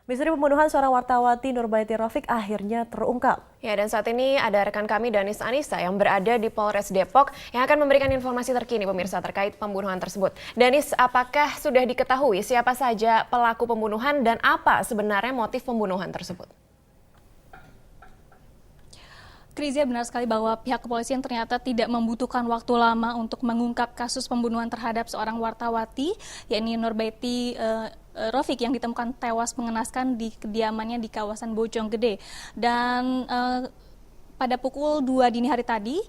Misteri pembunuhan seorang wartawati Nurbaiti Rafiq akhirnya terungkap. Ya, dan saat ini ada rekan kami Danis Anissa yang berada di Polres Depok yang akan memberikan informasi terkini pemirsa terkait pembunuhan tersebut. Danis, apakah sudah diketahui siapa saja pelaku pembunuhan dan apa sebenarnya motif pembunuhan tersebut? Krizia, benar sekali bahwa pihak kepolisian ternyata tidak membutuhkan waktu lama untuk mengungkap kasus pembunuhan terhadap seorang wartawati, yakni Nurbaiti Rafiq yang ditemukan tewas mengenaskan di kediamannya di kawasan Bojonggede. Dan pada pukul 2 dini hari tadi,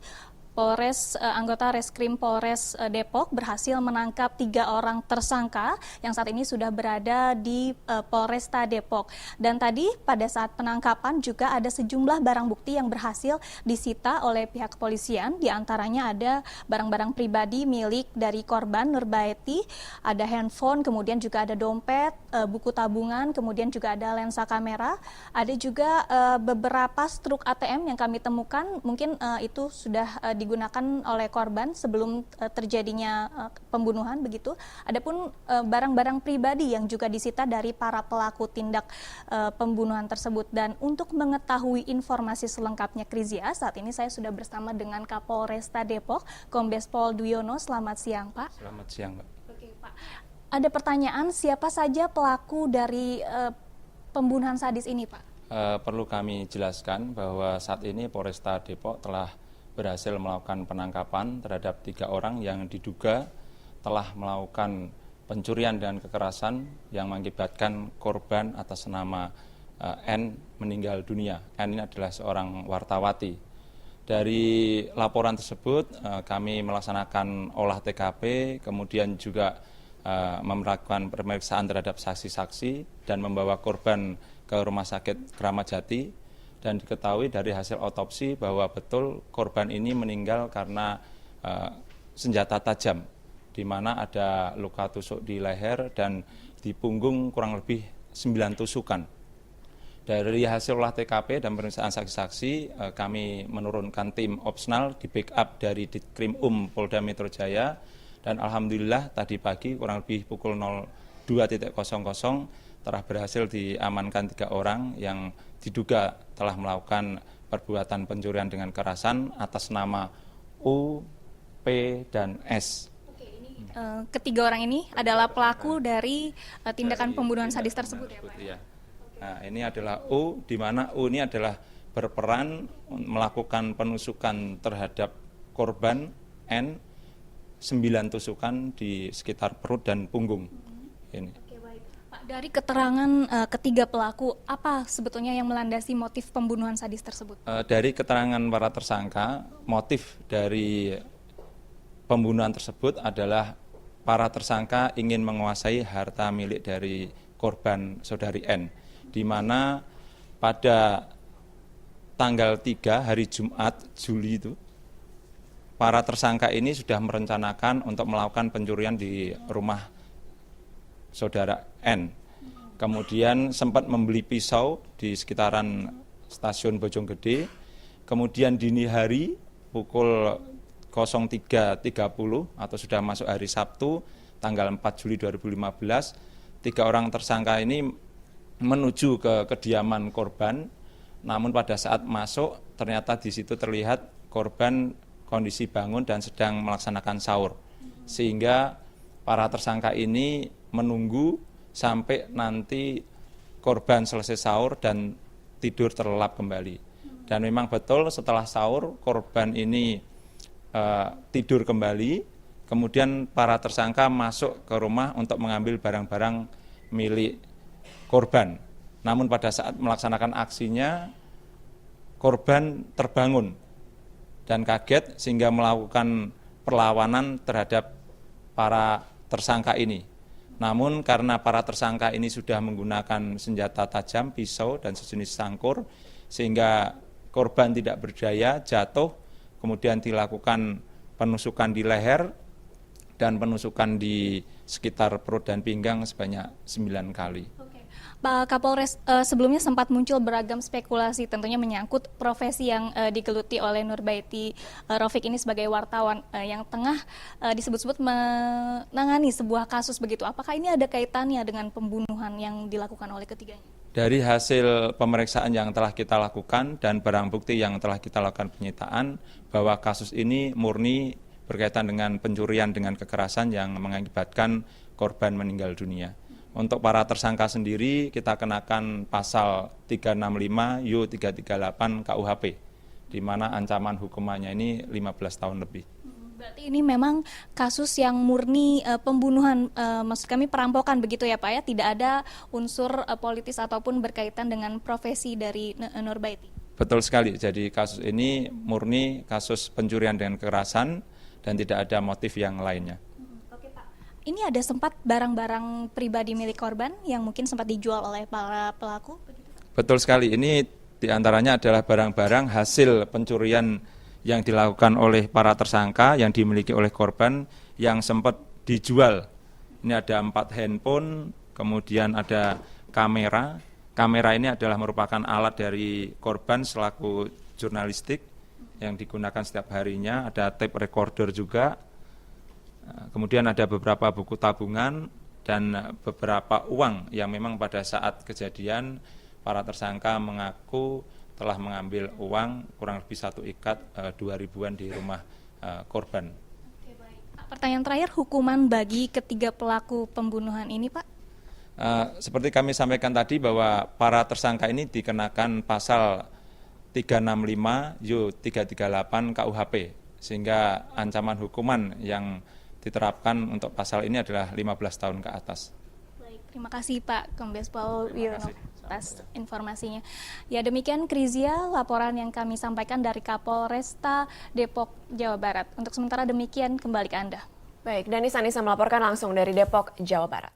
anggota Reskrim Polres Depok berhasil menangkap 3 orang tersangka yang saat ini sudah berada di Polresta Depok. Dan tadi pada saat penangkapan juga ada sejumlah barang bukti yang berhasil disita oleh pihak kepolisian. Di antaranya ada barang-barang pribadi milik dari korban Nurbaiti, ada handphone, kemudian juga ada dompet, buku tabungan, kemudian juga ada lensa kamera, ada juga beberapa struk ATM yang kami temukan, mungkin itu sudah digunakan oleh korban sebelum terjadinya pembunuhan begitu. Adapun barang-barang pribadi yang juga disita dari para pelaku tindak pembunuhan tersebut. Dan untuk mengetahui informasi selengkapnya, Krizia, saat ini saya sudah bersama dengan Kapolresta Depok, Kombes Pol Duyono. Selamat siang, Pak. Selamat siang, Mbak. Oke, Pak. Ada pertanyaan, siapa saja pelaku dari pembunuhan sadis ini, Pak? Perlu kami jelaskan bahwa saat ini Polresta Depok telah berhasil melakukan penangkapan terhadap 3 orang yang diduga telah melakukan pencurian dan kekerasan yang mengakibatkan korban atas nama N meninggal dunia. N ini adalah seorang wartawati. Dari laporan tersebut kami melaksanakan olah TKP, kemudian juga melakukan pemeriksaan terhadap saksi-saksi dan membawa korban ke Rumah Sakit Kramat Jati. Dan diketahui dari hasil otopsi bahwa betul korban ini meninggal karena senjata tajam, di mana ada luka tusuk di leher dan di punggung kurang lebih 9 tusukan. Dari hasil olah TKP dan pemeriksaan saksi-saksi, kami menurunkan tim opsional di backup dari Ditkrim Polda Metro Jaya, dan alhamdulillah tadi pagi kurang lebih pukul 02.00 telah berhasil diamankan 3 orang yang diduga telah melakukan perbuatan pencurian dengan kekerasan atas nama U, P, dan S. Oke, ini ketiga orang ini adalah pelaku dari tindakan pembunuhan sadis tersebut, ya, Pak? Ya. Nah, ini adalah U, di mana U ini adalah berperan melakukan penusukan terhadap korban N 9 tusukan di sekitar perut dan punggung. Ini. Dari keterangan ketiga pelaku, apa sebetulnya yang melandasi motif pembunuhan sadis tersebut? Dari keterangan para tersangka, motif dari pembunuhan tersebut adalah para tersangka ingin menguasai harta milik dari korban saudari N, di mana pada tanggal 3 hari Jumat Juli itu, para tersangka ini sudah merencanakan untuk melakukan pencurian di rumah saudara N. Kemudian sempat membeli pisau di sekitaran stasiun Bojonggede. Kemudian dini hari pukul 03.30 atau sudah masuk hari Sabtu tanggal 4 Juli 2015, 3 orang tersangka ini menuju ke kediaman korban. Namun pada saat masuk ternyata di situ terlihat korban kondisi bangun dan sedang melaksanakan sahur. Sehingga para tersangka ini menunggu sampai nanti korban selesai sahur dan tidur terlelap kembali. Dan memang betul setelah sahur korban ini tidur kembali, kemudian para tersangka masuk ke rumah untuk mengambil barang-barang milik korban. Namun pada saat melaksanakan aksinya korban terbangun dan kaget sehingga melakukan perlawanan terhadap para tersangka ini. Namun karena para tersangka ini sudah menggunakan senjata tajam, pisau, dan sejenis sangkur, sehingga korban tidak berdaya, jatuh, kemudian dilakukan penusukan di leher dan penusukan di sekitar perut dan pinggang sebanyak 9 kali. Pak Kapolres, sebelumnya sempat muncul beragam spekulasi tentunya menyangkut profesi yang digeluti oleh Nurbaiti Rafiq ini sebagai wartawan yang tengah disebut-sebut menangani sebuah kasus begitu. Apakah ini ada kaitannya dengan pembunuhan yang dilakukan oleh ketiganya? Dari hasil pemeriksaan yang telah kita lakukan dan barang bukti yang telah kita lakukan penyitaan, bahwa kasus ini murni berkaitan dengan pencurian dengan kekerasan yang mengakibatkan korban meninggal dunia. Untuk para tersangka sendiri kita kenakan pasal 365 U 338 KUHP, di mana ancaman hukumannya ini 15 tahun lebih. Berarti ini memang kasus yang murni pembunuhan, maksud kami perampokan begitu ya Pak ya, tidak ada unsur politis ataupun berkaitan dengan profesi dari Nurbaiti. Betul sekali, jadi kasus ini murni kasus pencurian dengan kekerasan dan tidak ada motif yang lainnya. Oke Pak, ini ada sempat barang-barang pribadi milik korban yang mungkin sempat dijual oleh para pelaku? Betul sekali, ini diantaranya adalah barang-barang hasil pencurian yang dilakukan oleh para tersangka yang dimiliki oleh korban yang sempat dijual. Ini ada 4 handphone, kemudian ada kamera. Kamera ini adalah merupakan alat dari korban selaku jurnalistik yang digunakan setiap harinya. Ada tape recorder juga. Kemudian ada beberapa buku tabungan dan beberapa uang yang memang pada saat kejadian para tersangka mengaku telah mengambil uang kurang lebih 1 ikat 2.000-an di rumah korban. Oke, baik. Pertanyaan terakhir, hukuman bagi ketiga pelaku pembunuhan ini Pak? Seperti kami sampaikan tadi bahwa para tersangka ini dikenakan pasal 365 U 338 KUHP, sehingga ancaman hukuman yang diterapkan untuk pasal ini adalah 15 tahun ke atas. Terima kasih Pak Kombes Pol Wiono atas informasinya. Ya demikian Krizia, laporan yang kami sampaikan dari Kapolresta Depok, Jawa Barat. Untuk sementara demikian, kembali ke Anda. Baik, Danis Anissa melaporkan langsung dari Depok, Jawa Barat.